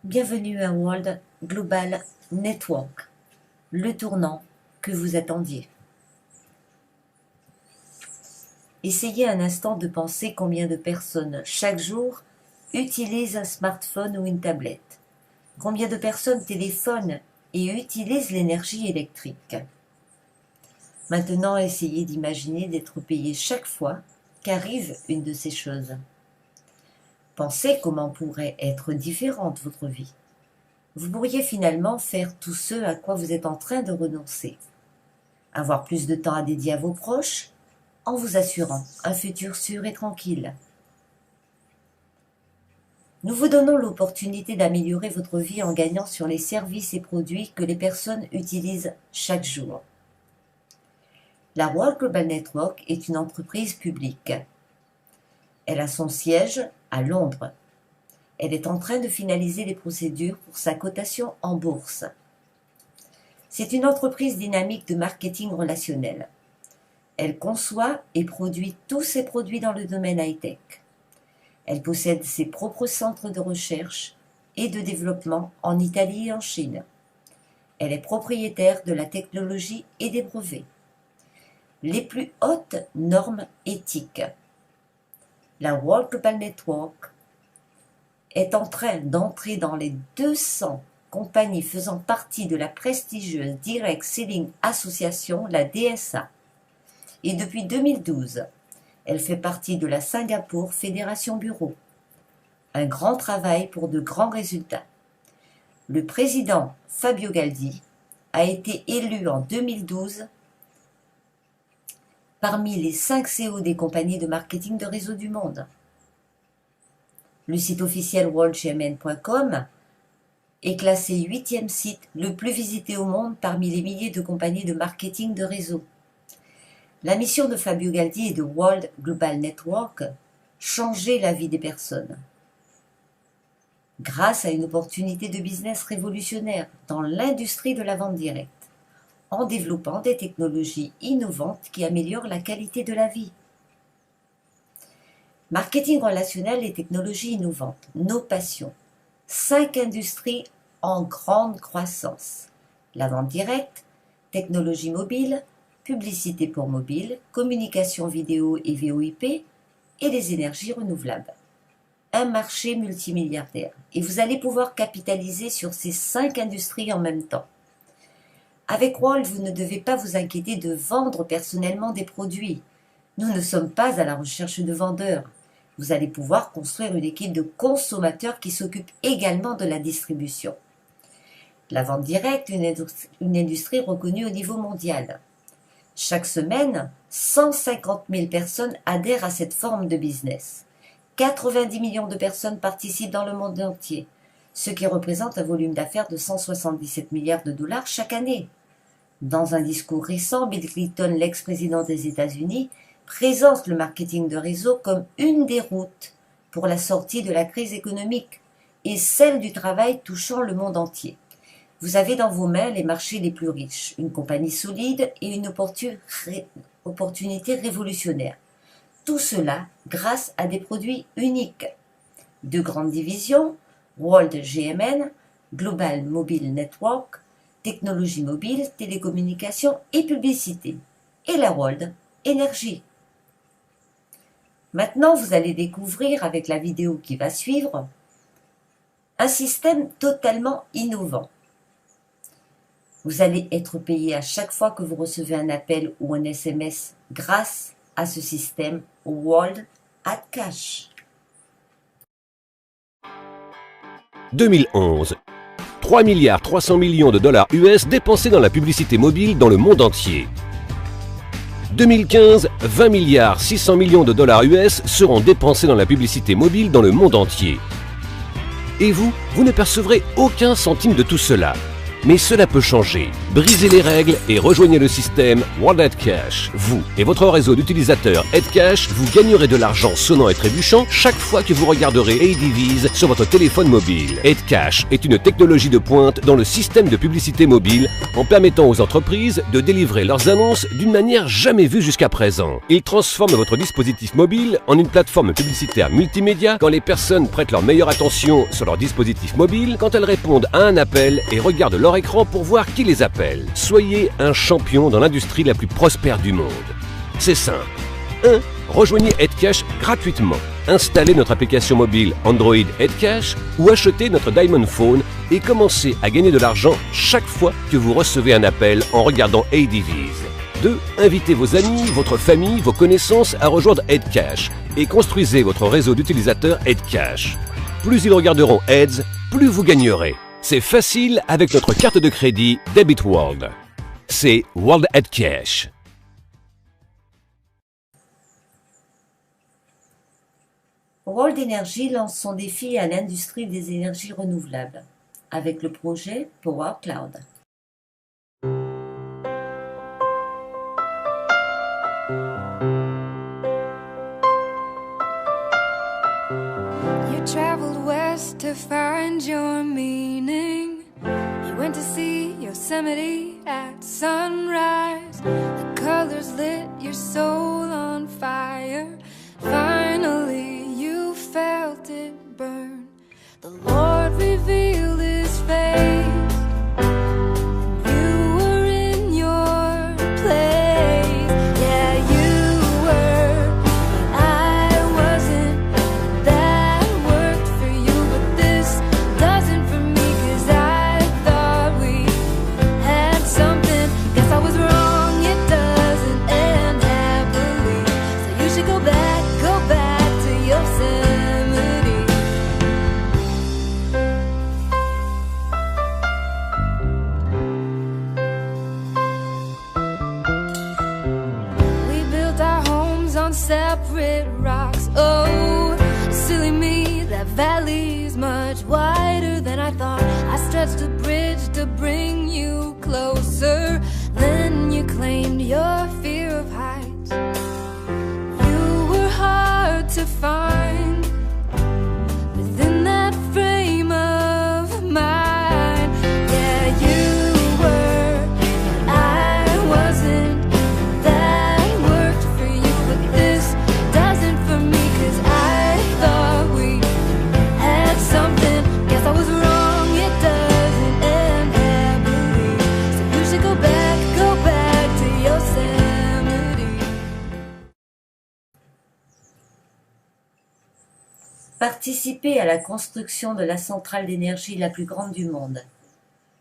Bienvenue à World Global Network, le tournant que vous attendiez. Essayez un instant de penser combien de personnes chaque jour utilisent un smartphone ou une tablette. Combien de personnes téléphonent et utilisent l'énergie électrique. Maintenant, essayez d'imaginer d'être payé chaque fois qu'arrive une de ces choses. Pensez comment pourrait être différente votre vie. Vous pourriez finalement faire tout ce à quoi vous êtes en train de renoncer. Avoir plus de temps à dédier à vos proches, en vous assurant un futur sûr et tranquille. Nous vous donnons l'opportunité d'améliorer votre vie en gagnant sur les services et produits que les personnes utilisent chaque jour. La World Global Network est une entreprise publique. Elle a son siège à Londres. Elle est en train de finaliser les procédures pour sa cotation en bourse. C'est une entreprise dynamique de marketing relationnel. Elle conçoit et produit tous ses produits dans le domaine high-tech. Elle possède ses propres centres de recherche et de développement en Italie et en Chine. Elle est propriétaire de la technologie et des brevets. Les plus hautes normes éthiques. La World Global Network est en train d'entrer dans les 200 compagnies faisant partie de la prestigieuse Direct Selling Association, la DSA. Et depuis 2012, elle fait partie de la Singapour Fédération Bureau. Un grand travail pour de grands résultats. Le président Fabio Galdi a été élu en 2012 parmi les 5 CEO des compagnies de marketing de réseau du monde. Le site officiel worldgmn.com est classé 8e site le plus visité au monde parmi les milliers de compagnies de marketing de réseau. La mission de Fabio Galdi et de World Global Network, changer la vie des personnes. Grâce à une opportunité de business révolutionnaire dans l'industrie de la vente directe, en développant des technologies innovantes qui améliorent la qualité de la vie. Marketing relationnel et technologies innovantes, nos passions. 5 industries en grande croissance. La vente directe, technologie mobile, publicité pour mobile, communication vidéo et VoIP et les énergies renouvelables. Un marché multimilliardaire. Et vous allez pouvoir capitaliser sur ces 5 industries en même temps. Avec World, vous ne devez pas vous inquiéter de vendre personnellement des produits. Nous ne sommes pas à la recherche de vendeurs. Vous allez pouvoir construire une équipe de consommateurs qui s'occupe également de la distribution. La vente directe, une industrie reconnue au niveau mondial. Chaque semaine, 150 000 personnes adhèrent à cette forme de business. 90 millions de personnes participent dans le monde entier, ce qui représente un volume d'affaires de 177 milliards de dollars chaque année. Dans un discours récent, Bill Clinton, l'ex-président des États-Unis, présente le marketing de réseau comme une des routes pour la sortie de la crise économique et celle du travail touchant le monde entier. Vous avez dans vos mains les marchés les plus riches, une compagnie solide et une opportunité révolutionnaire. Tout cela grâce à des produits uniques. 2 grandes divisions, World GMN, Global Mobile Network, technologie mobile, télécommunications et publicité. Et la World Énergie. Maintenant, vous allez découvrir avec la vidéo qui va suivre un système totalement innovant. Vous allez être payé à chaque fois que vous recevez un appel ou un SMS grâce à ce système World at Cash. 2011. 3 milliards 300 millions de dollars US dépensés dans la publicité mobile dans le monde entier. 2015, 20 milliards 600 millions de dollars US seront dépensés dans la publicité mobile dans le monde entier. Et vous ne percevrez aucun centime de tout cela. Mais cela peut changer. Brisez les règles et rejoignez le système World Edcash. Vous et votre réseau d'utilisateurs Edcash, vous gagnerez de l'argent sonnant et trébuchant chaque fois que vous regarderez ADVs sur votre téléphone mobile. Edcash est une technologie de pointe dans le système de publicité mobile en permettant aux entreprises de délivrer leurs annonces d'une manière jamais vue jusqu'à présent. Il transforme votre dispositif mobile en une plateforme publicitaire multimédia quand les personnes prêtent leur meilleure attention sur leur dispositif mobile, quand elles répondent à un appel et regardent leur écran pour voir qui les appelle. Soyez un champion dans l'industrie la plus prospère du monde. C'est simple. 1. Rejoignez Edcash gratuitement. Installez notre application mobile Android Edcash ou achetez notre Diamond Phone et commencez à gagner de l'argent chaque fois que vous recevez un appel en regardant ADVs. 2. Invitez vos amis, votre famille, vos connaissances à rejoindre Edcash et construisez votre réseau d'utilisateurs Edcash. Plus ils regarderont Ads, plus vous gagnerez. C'est facile avec notre carte de crédit Debit World. C'est World Edcash. World Energy lance son défi à l'industrie des énergies renouvelables avec le projet Power Cloud. You traveled west to find your meaning. You went to see Yosemite at sunrise. The colors lit your soul on fire. Finally, you felt it burn. The Lord revealed His face. You were in your place. Yeah, you were. I wasn't. That worked for you, but this doesn't for me. 'Cause I thought we had something. Guess I was wrong. It doesn't end happily. So you should go back to Yosemite. We built our homes on separate rocks. Oh, silly me, that valley's much wider than I thought. I stretched a bridge to bring you closer. Then you claimed your fear of heights. You were hard to find within that frame of mind. Yeah, you were, I wasn't. That worked for you, but this doesn't for me. 'Cause I thought we had something. Guess I was wrong, it doesn't end happily. So you should go back to Yosemite. Participez à la construction de la centrale d'énergie la plus grande du monde.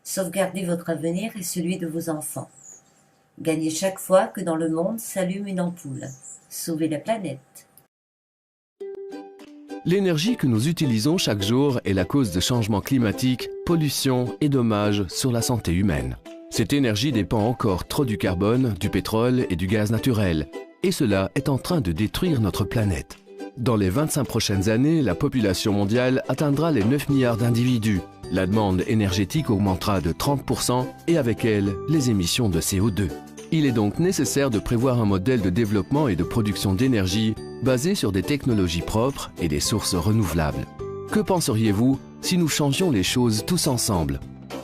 Sauvegardez votre avenir et celui de vos enfants. Gagnez chaque fois que dans le monde s'allume une ampoule. Sauvez la planète. L'énergie que nous utilisons chaque jour est la cause de changements climatiques, pollution et dommages sur la santé humaine. Cette énergie dépend encore trop du carbone, du pétrole et du gaz naturel, et cela est en train de détruire notre planète. Dans les 25 prochaines années, la population mondiale atteindra les 9 milliards d'individus. La demande énergétique augmentera de 30% et avec elle, les émissions de CO2. Il est donc nécessaire de prévoir un modèle de développement et de production d'énergie basé sur des technologies propres et des sources renouvelables. Que penseriez-vous si nous changions les choses tous ensemble?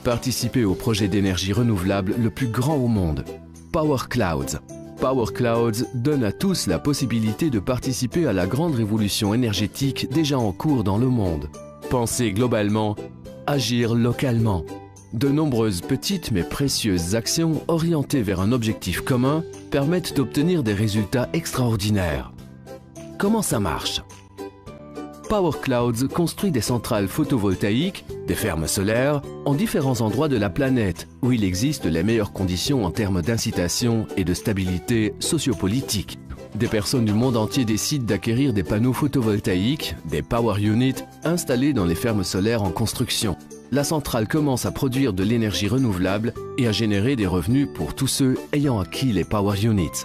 Participez au projet d'énergie renouvelable le plus grand au monde, Power Clouds. Power Clouds donne à tous la possibilité de participer à la grande révolution énergétique déjà en cours dans le monde. Pensez globalement, agir localement. De nombreuses petites mais précieuses actions orientées vers un objectif commun permettent d'obtenir des résultats extraordinaires. Comment ça marche? Power Clouds construit des centrales photovoltaïques, des fermes solaires, en différents endroits de la planète où il existe les meilleures conditions en termes d'incitation et de stabilité sociopolitique. Des personnes du monde entier décident d'acquérir des panneaux photovoltaïques, des power units, installés dans les fermes solaires en construction. La centrale commence à produire de l'énergie renouvelable et à générer des revenus pour tous ceux ayant acquis les power units.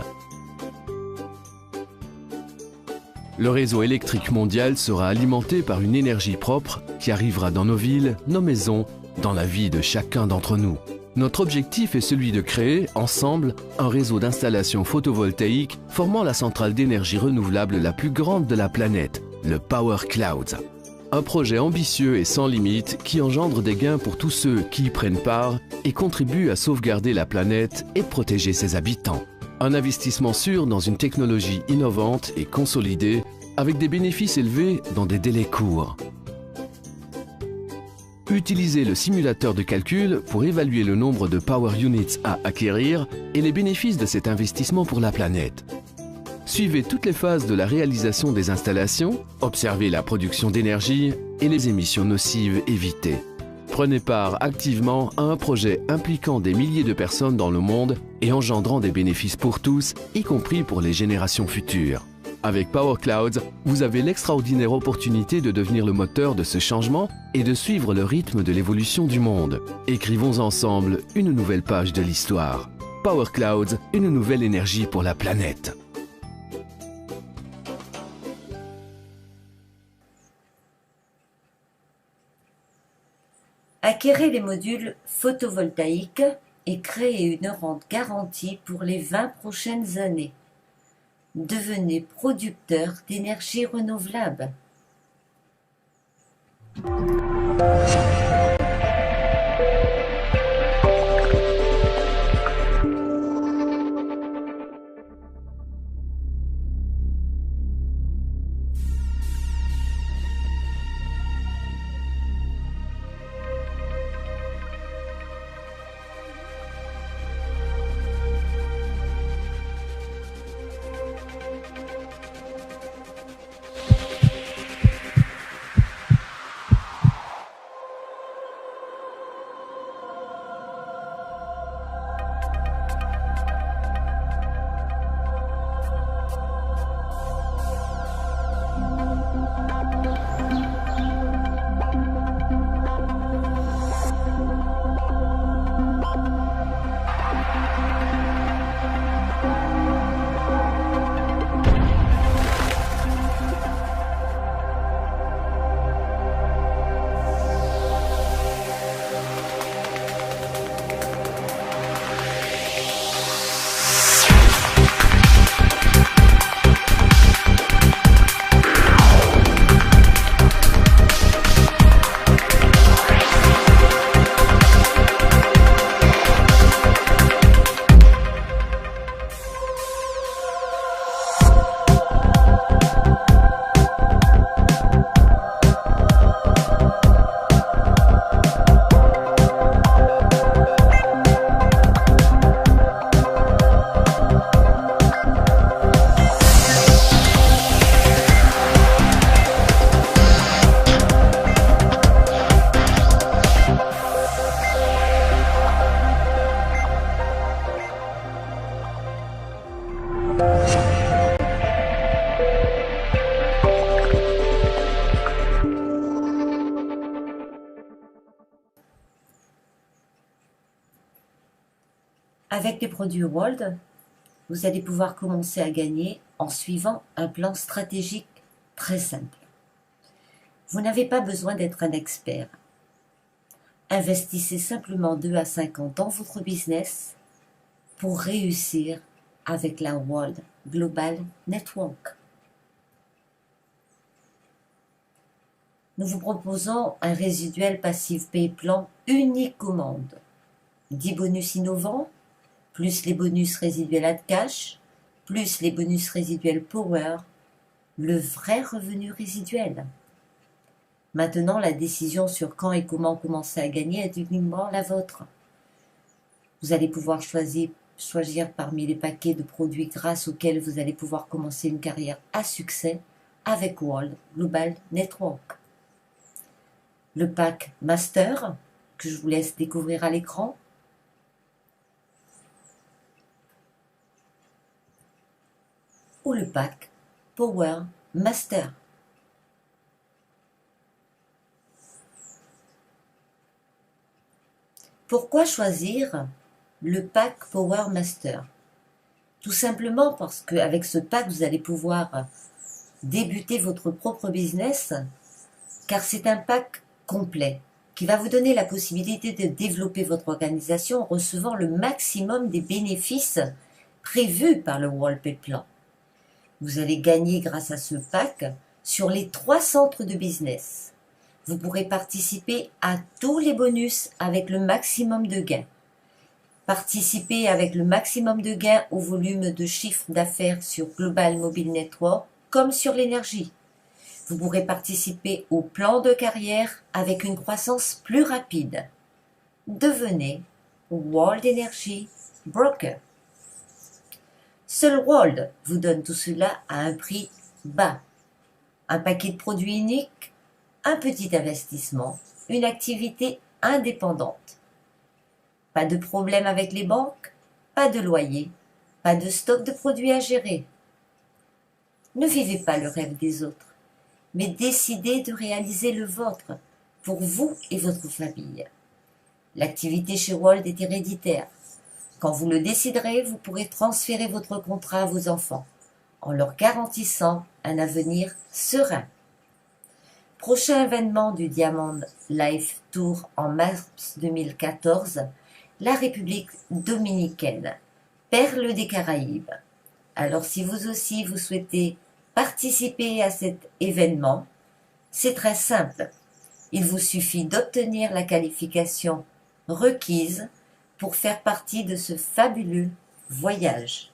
Le réseau électrique mondial sera alimenté par une énergie propre qui arrivera dans nos villes, nos maisons dans la vie de chacun d'entre nous. Notre objectif est celui de créer, ensemble, un réseau d'installations photovoltaïques formant la centrale d'énergie renouvelable la plus grande de la planète, le Power Clouds. Un projet ambitieux et sans limite qui engendre des gains pour tous ceux qui y prennent part et contribuent à sauvegarder la planète et protéger ses habitants. Un investissement sûr dans une technologie innovante et consolidée avec des bénéfices élevés dans des délais courts. Utilisez le simulateur de calcul pour évaluer le nombre de Power Units à acquérir et les bénéfices de cet investissement pour la planète. Suivez toutes les phases de la réalisation des installations, observez la production d'énergie et les émissions nocives évitées. Prenez part activement à un projet impliquant des milliers de personnes dans le monde et engendrant des bénéfices pour tous, y compris pour les générations futures. Avec Power Clouds, vous avez l'extraordinaire opportunité de devenir le moteur de ce changement et de suivre le rythme de l'évolution du monde. Écrivons ensemble une nouvelle page de l'histoire. Power Clouds, une nouvelle énergie pour la planète. Acquérez les modules photovoltaïques et créez une rente garantie pour les 20 prochaines années. Devenez producteur d'énergie renouvelable. Avec les produits World, vous allez pouvoir commencer à gagner en suivant un plan stratégique très simple. Vous n'avez pas besoin d'être un expert. Investissez simplement 2 à 5 ans dans votre business pour réussir avec la World Global Network. Nous vous proposons un résiduel passif pay plan unique au monde. 10 bonus innovants, plus les bonus résiduels Add Cash, plus les bonus résiduels Power, le vrai revenu résiduel. Maintenant, la décision sur quand et comment commencer à gagner est uniquement la vôtre. Vous allez pouvoir choisir parmi les paquets de produits grâce auxquels vous allez pouvoir commencer une carrière à succès avec World Global Network. Le pack Master, que je vous laisse découvrir à l'écran, ou le pack Power Master. Pourquoi choisir le pack Power Master? Tout simplement parce qu'avec ce pack, vous allez pouvoir débuter votre propre business, car c'est un pack complet qui va vous donner la possibilité de développer votre organisation en recevant le maximum des bénéfices prévus par le World Pay Plan. Vous allez gagner grâce à ce pack sur les 3 centres de business. Vous pourrez participer à tous les bonus avec le maximum de gains. Participer avec le maximum de gains au volume de chiffre d'affaires sur Global Mobile Network comme sur l'énergie. Vous pourrez participer au plan de carrière avec une croissance plus rapide. Devenez World Energy Broker. Seul World vous donne tout cela à un prix bas. Un paquet de produits uniques, un petit investissement, une activité indépendante. Pas de problème avec les banques, pas de loyer, pas de stock de produits à gérer. Ne vivez pas le rêve des autres, mais décidez de réaliser le vôtre pour vous et votre famille. L'activité chez World est héréditaire. Quand vous le déciderez, vous pourrez transférer votre contrat à vos enfants en leur garantissant un avenir serein. Prochain événement du Diamond Life Tour en mars 2014, la République dominicaine, perle des Caraïbes. Alors si vous aussi vous souhaitez participer à cet événement, c'est très simple. Il vous suffit d'obtenir la qualification requise pour faire partie de ce fabuleux voyage.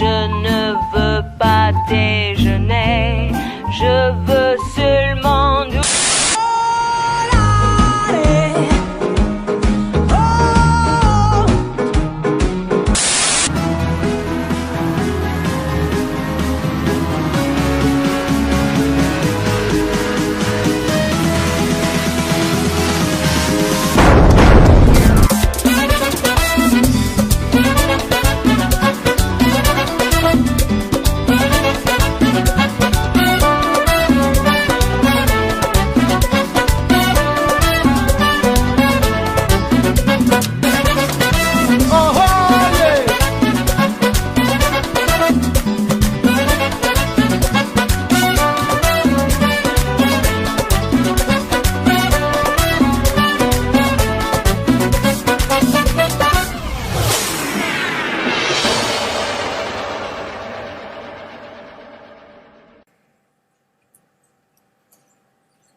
Je ne veux pas déjeuner, je veux seulement du...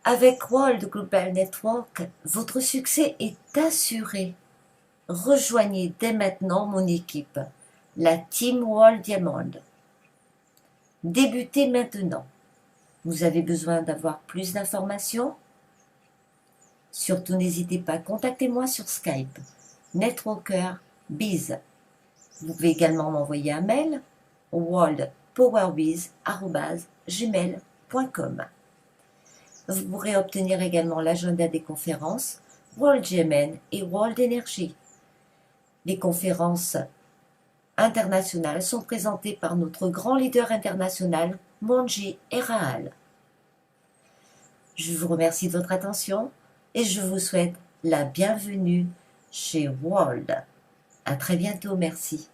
Avec World Global Network, votre succès est assuré. Rejoignez dès maintenant mon équipe, la Team World Diamond. Débutez maintenant. Vous avez besoin d'avoir plus d'informations? Surtout n'hésitez pas, contactez-moi sur Skype, Networker Biz. Vous pouvez également m'envoyer un mail au worldpowerbiz@gmail.com. Vous pourrez obtenir également l'agenda des conférences World GMN et World Energy. Les conférences internationales sont présentées par notre grand leader international, Monji Eraal. Je vous remercie de votre attention et je vous souhaite la bienvenue chez World. À très bientôt, merci.